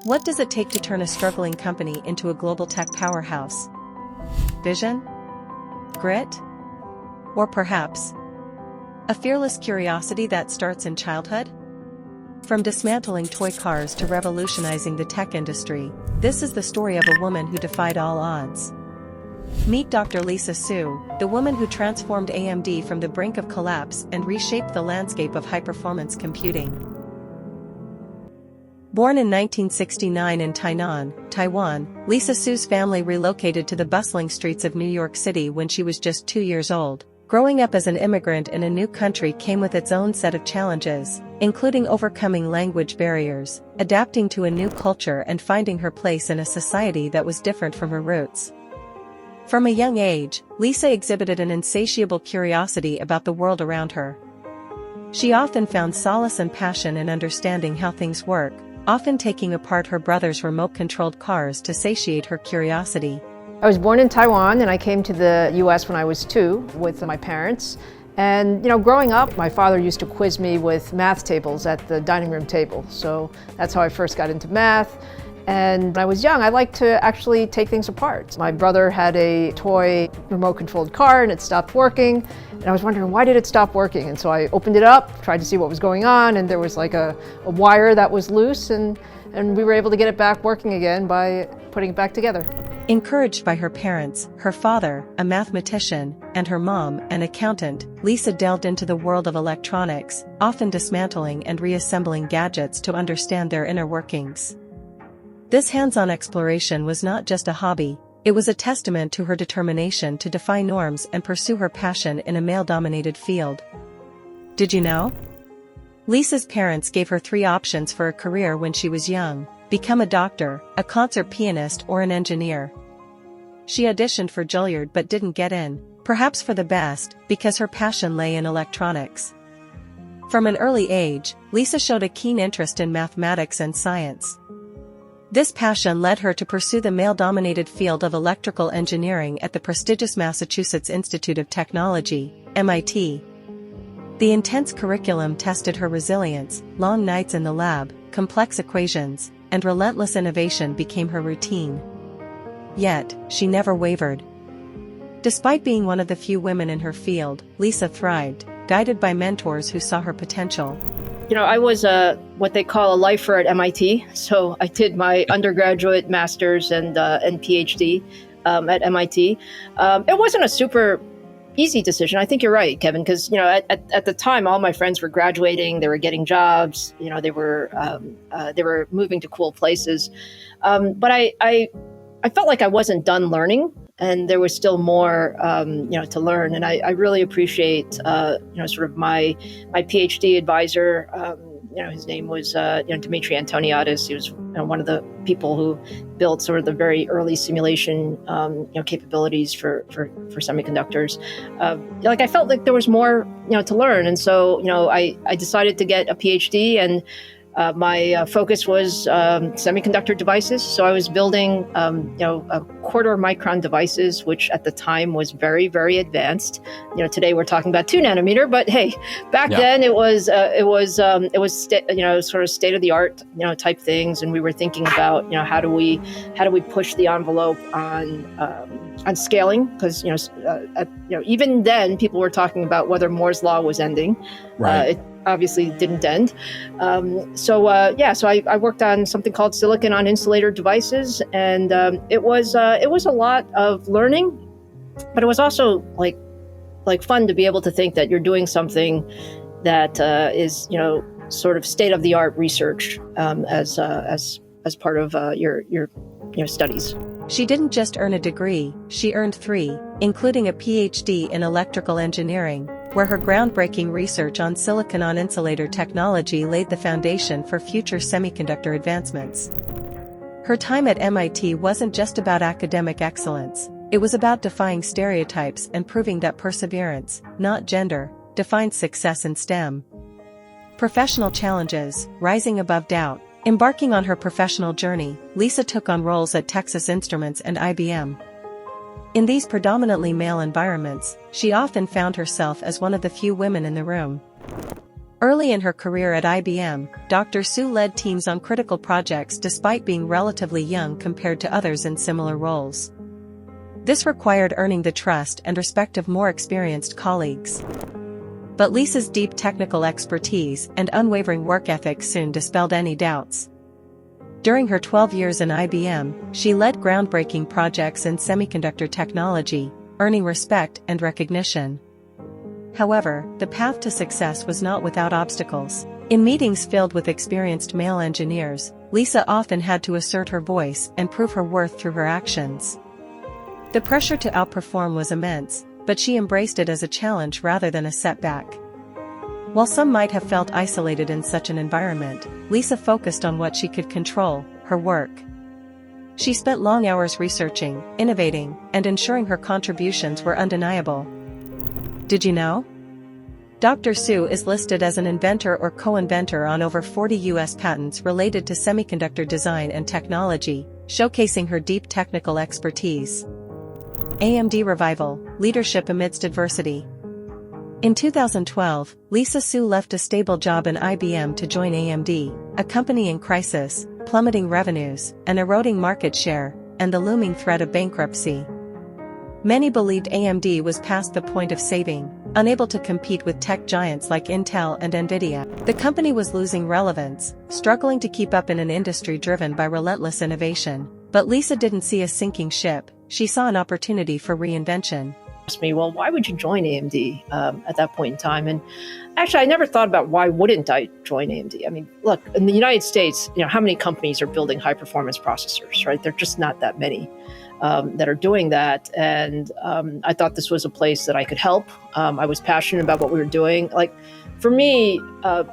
What does it take to turn a struggling company into a global tech powerhouse? Vision? Grit? Or perhaps a fearless curiosity that starts in childhood? From dismantling toy cars to revolutionizing the tech industry, this is the story of a woman who defied all odds. Meet Dr. Lisa Su, the woman who transformed AMD from the brink of collapse and reshaped the landscape of high-performance computing. Born in 1969 in Taiwan, Lisa Su's family relocated to the bustling streets of New York City when she was just 2 years old. Growing up as an immigrant in a new country came with its own set of challenges, including overcoming language barriers, adapting to a new culture and finding her place in a society that was different from her roots. From a young age, Lisa exhibited an insatiable curiosity about the world around her. She often found solace and passion in understanding how things work, often taking apart her brother's remote-controlled cars to satiate her curiosity. I was born in Taiwan and I came to the US when I was 2 with my parents. And growing up, my father used to quiz me with math tables at the dining room table. So that's how I first got into math. And when I was young, I liked to actually take things apart. My brother had a toy remote-controlled car and it stopped working. And I was wondering, why did it stop working? And so I opened it up, tried to see what was going on, and there was like a wire that was loose, and we were able to get it back working again by putting it back together. Encouraged by her parents, her father, a mathematician, and her mom, an accountant, Lisa delved into the world of electronics, often dismantling and reassembling gadgets to understand their inner workings. This hands-on exploration was not just a hobby, it was a testament to her determination to defy norms and pursue her passion in a male-dominated field. Did you know? Lisa's parents gave her 3 options for a career when she was young: become a doctor, a concert pianist, or an engineer. She auditioned for Juilliard but didn't get in, perhaps for the best, because her passion lay in electronics. From an early age, Lisa showed a keen interest in mathematics and science. This passion led her to pursue the male-dominated field of electrical engineering at the prestigious Massachusetts Institute of Technology, MIT. The intense curriculum tested her resilience, long nights in the lab, complex equations, and relentless innovation became her routine. Yet, she never wavered. Despite being one of the few women in her field, Lisa thrived, guided by mentors who saw her potential. I was what they call a lifer at MIT, so I did my undergraduate, master's, and PhD at MIT. It wasn't a super easy decision. I think you're right, Kevin, because at the time, all my friends were graduating, they were getting jobs, they were moving to cool places, but I felt like I wasn't done learning. And there was still more, to learn. And I really appreciate, sort of my PhD advisor. His name was, Dimitri Antoniadis. He was one of the people who built sort of the very early simulation, capabilities for semiconductors. I felt like there was more, to learn. And so, I decided to get a PhD, and my focus was semiconductor devices. So I was building, a quarter micron devices, which at the time was very, very advanced. Today we're talking about 2 nanometer, but hey, back then it was sort of state of the art, type things. And we were thinking about, how do we push the envelope on scaling? Because even then people were talking about whether Moore's law was ending. Right. It obviously didn't end. So I worked on something called silicon on insulator devices, and it was a lot of learning, but it was also like fun to be able to think that you're doing something that is sort of state of the art research as part of your studies. She didn't just earn a degree, she earned 3, including a PhD in electrical engineering, where her groundbreaking research on silicon on insulator technology laid the foundation for future semiconductor advancements. Her time at MIT wasn't just about academic excellence, it was about defying stereotypes and proving that perseverance, not gender, defines success in STEM. Professional challenges, rising above doubt. Embarking on her professional journey, Lisa took on roles at Texas Instruments and IBM. In these predominantly male environments, she often found herself as one of the few women in the room. Early in her career at IBM, Dr. Su led teams on critical projects despite being relatively young compared to others in similar roles. This required earning the trust and respect of more experienced colleagues. But Lisa's deep technical expertise and unwavering work ethic soon dispelled any doubts. During her 12 years in IBM, she led groundbreaking projects in semiconductor technology, earning respect and recognition. However, the path to success was not without obstacles. In meetings filled with experienced male engineers, Lisa often had to assert her voice and prove her worth through her actions. The pressure to outperform was immense, but she embraced it as a challenge rather than a setback. While some might have felt isolated in such an environment, Lisa focused on what she could control, her work. She spent long hours researching, innovating, and ensuring her contributions were undeniable. Did you know? Dr. Su is listed as an inventor or co-inventor on over 40 U.S. patents related to semiconductor design and technology, showcasing her deep technical expertise. AMD revival, leadership amidst adversity. In 2012, Lisa Su left a stable job in IBM to join AMD, a company in crisis, plummeting revenues, an eroding market share, and the looming threat of bankruptcy. Many believed AMD was past the point of saving, unable to compete with tech giants like Intel and Nvidia. The company was losing relevance, struggling to keep up in an industry driven by relentless innovation. But Lisa didn't see a sinking ship, she saw an opportunity for reinvention. Asked me, well, why would you join AMD at that point in time? And actually, I never thought about why wouldn't I join AMD. I mean, look, in the United States, how many companies are building high performance processors, right? They're just not that many that are doing that. And I thought this was a place that I could help. I was passionate about what we were doing. Like, for me, I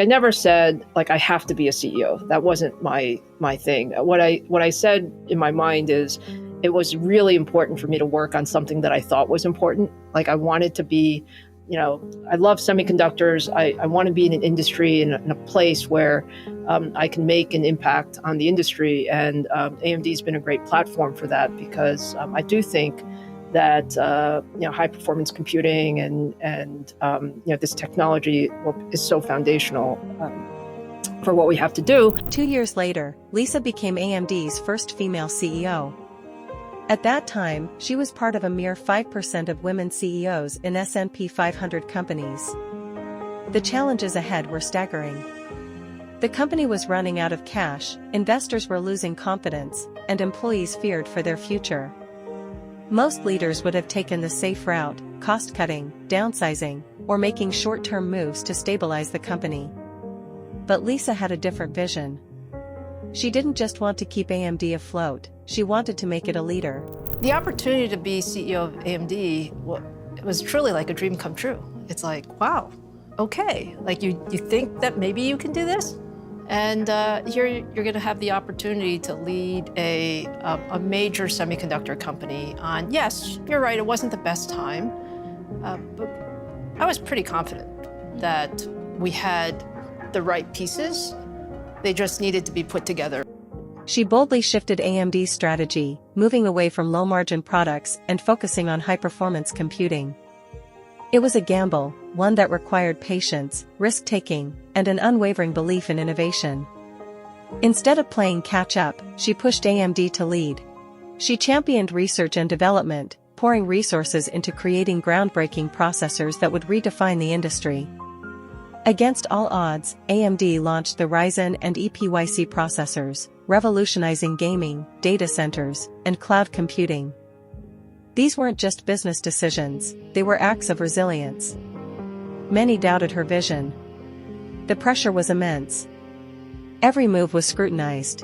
never said, I have to be a CEO. That wasn't my thing. What I said in my mind is, it was really important for me to work on something that I thought was important. I wanted to be, I love semiconductors. I want to be in an industry, in a place where I can make an impact on the industry. And AMD has been a great platform for that, because I do think that high performance computing and this technology is so foundational for what we have to do. 2 years later, Lisa became AMD's first female CEO. At that time, she was part of a mere 5% of women CEOs in S&P 500 companies. The challenges ahead were staggering. The company was running out of cash, investors were losing confidence, and employees feared for their future. Most leaders would have taken the safe route, cost-cutting, downsizing, or making short-term moves to stabilize the company. But Lisa had a different vision. She didn't just want to keep AMD afloat, she wanted to make it a leader. The opportunity to be CEO of AMD was truly like a dream come true. It's like, wow, okay. You think that maybe you can do this? And here you're going to have the opportunity to lead a major semiconductor company on, yes, you're right, it wasn't the best time, but I was pretty confident that we had the right pieces. They just needed to be put together. She boldly shifted AMD's strategy, moving away from low-margin products and focusing on high-performance computing. It was a gamble, one that required patience, risk-taking, and an unwavering belief in innovation. Instead of playing catch-up, she pushed AMD to lead. She championed research and development, pouring resources into creating groundbreaking processors that would redefine the industry. Against all odds, AMD launched the Ryzen and EPYC processors, revolutionizing gaming, data centers, and cloud computing. These weren't just business decisions, they were acts of resilience. Many doubted her vision. The pressure was immense. Every move was scrutinized.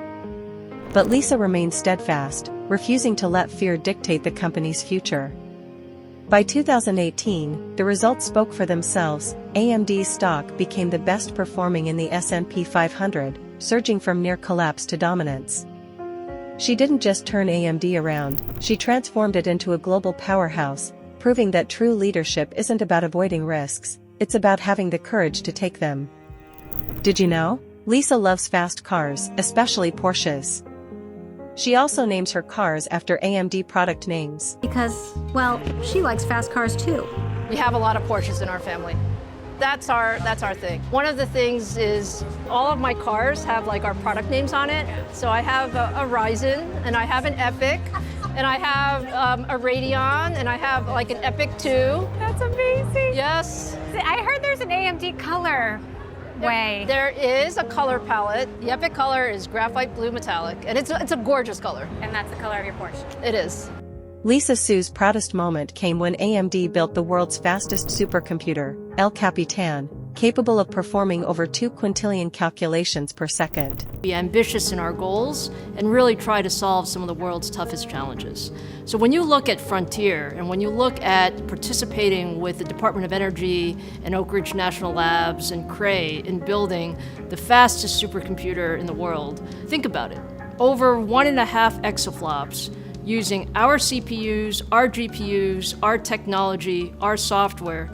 But Lisa remained steadfast, refusing to let fear dictate the company's future. By 2018, the results spoke for themselves. AMD's stock became the best performing in the S&P 500, surging from near collapse to dominance. She didn't just turn AMD around, she transformed it into a global powerhouse, proving that true leadership isn't about avoiding risks, it's about having the courage to take them. Did you know? Lisa loves fast cars, especially Porsches. She also names her cars after AMD product names. Because, well, she likes fast cars too. We have a lot of Porsches in our family. that's our thing. One of the things is all of my cars have like our product names on it. So I have a Ryzen, and I have an Epic, and I have a Radeon, and I have like an Epic 2. That's amazing. Yes. I heard there's an AMD color way. There is a color palette. The Epic color is graphite blue metallic, and it's a gorgeous color. And that's the color of your Porsche. It is. Lisa Su's proudest moment came when AMD built the world's fastest supercomputer, El Capitan, capable of performing over 2 quintillion calculations per second. Be ambitious in our goals and really try to solve some of the world's toughest challenges. So when you look at Frontier and when you look at participating with the Department of Energy and Oak Ridge National Labs and Cray in building the fastest supercomputer in the world, think about it. Over 1.5 exaflops using our CPUs, our GPUs, our technology, our software.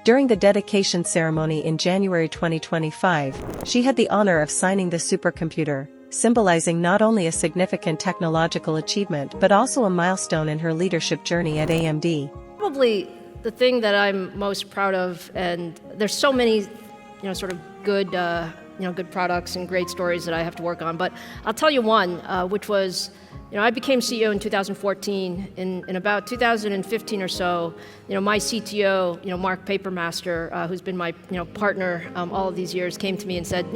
During the dedication ceremony in January 2025, she had the honor of signing the supercomputer, symbolizing not only a significant technological achievement but also a milestone in her leadership journey at AMD. Probably the thing that I'm most proud of, and there's so many, sort of good, good products and great stories that I have to work on, but I'll tell you one, which was, I became CEO in 2014. In about 2015 or so, my CTO, Mark Papermaster, who's been my, partner all of these years, came to me and said,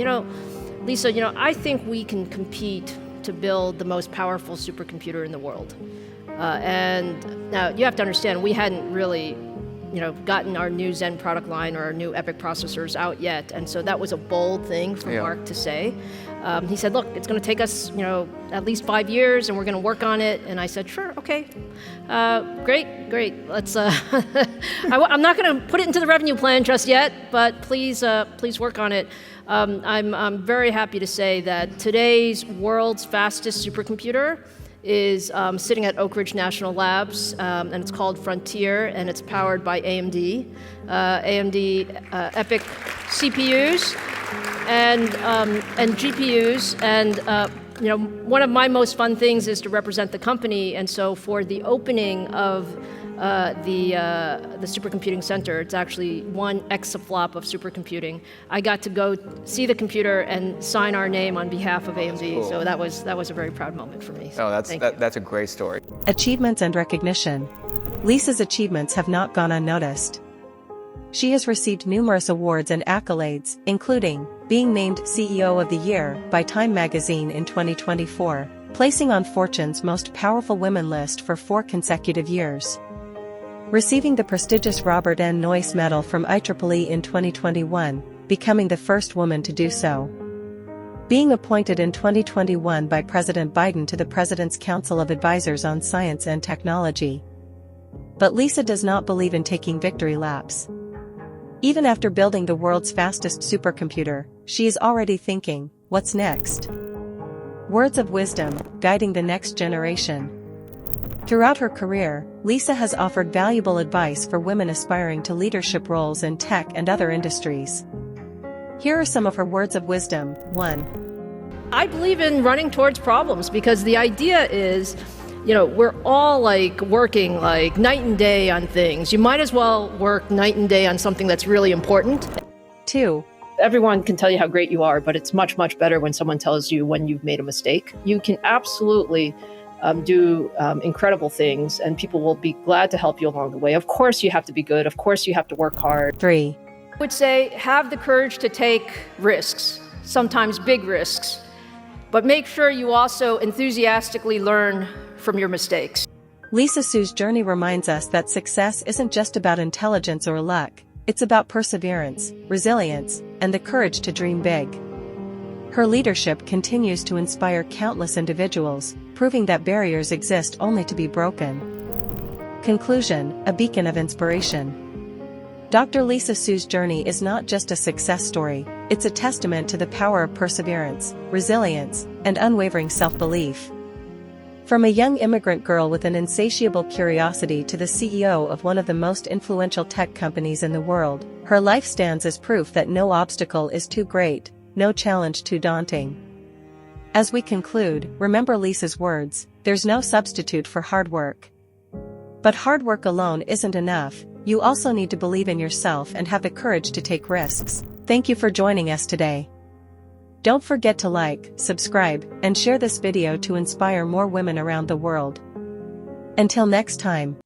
Lisa, I think we can compete to build the most powerful supercomputer in the world. And now you have to understand, we hadn't really, gotten our new Zen product line or our new Epic processors out yet. And so that was a bold thing for Mark to say. He said, look, it's going to take us, at least 5 years, and we're going to work on it. And I said, sure, okay, great. Let's. I'm not going to put it into the revenue plan just yet, but please work on it. I'm very happy to say that today's world's fastest supercomputer is sitting at Oak Ridge National Labs, and it's called Frontier, and it's powered by AMD, Epic CPUs and GPUs. And one of my most fun things is to represent the company, and so for the opening of the supercomputing center, it's actually 1 exaflop of supercomputing. I got to go see the computer and sign our name on behalf of AMD. Cool. So that was a very proud moment for me. So that's a great story. Achievements and recognition. Lisa's achievements have not gone unnoticed. She has received numerous awards and accolades, including being named CEO of the Year by Time magazine in 2024, placing on Fortune's Most Powerful Women list for 4 consecutive years, receiving the prestigious Robert N. Noyce Medal from IEEE in 2021, becoming the first woman to do so, being appointed in 2021 by President Biden to the President's Council of Advisors on Science and Technology. But Lisa does not believe in taking victory laps. Even after building the world's fastest supercomputer, she is already thinking, what's next? Words of wisdom, guiding the next generation. Throughout her career, Lisa has offered valuable advice for women aspiring to leadership roles in tech and other industries. Here are some of her words of wisdom. 1. I believe in running towards problems, because the idea is, we're all working night and day on things. You might as well work night and day on something that's really important. 2. Everyone can tell you how great you are, but it's much, much better when someone tells you when you've made a mistake. You can absolutely do incredible things, and people will be glad to help you along the way. Of course you have to be good. Of course you have to work hard. 3. I would say have the courage to take risks, sometimes big risks, but make sure you also enthusiastically learn from your mistakes. Lisa Su's journey reminds us that success isn't just about intelligence or luck. It's about perseverance, resilience, and the courage to dream big. Her leadership continues to inspire countless individuals, proving that barriers exist only to be broken. Conclusion, a beacon of inspiration. Dr. Lisa Su's journey is not just a success story, it's a testament to the power of perseverance, resilience, and unwavering self-belief. From a young immigrant girl with an insatiable curiosity to the CEO of one of the most influential tech companies in the world, her life stands as proof that no obstacle is too great, no challenge too daunting. As we conclude, remember Lisa's words, there's no substitute for hard work. But hard work alone isn't enough, You also need to believe in yourself and have the courage to take risks. Thank you for joining us today. Don't forget to like, subscribe, and share this video to inspire more women around the world. Until next time.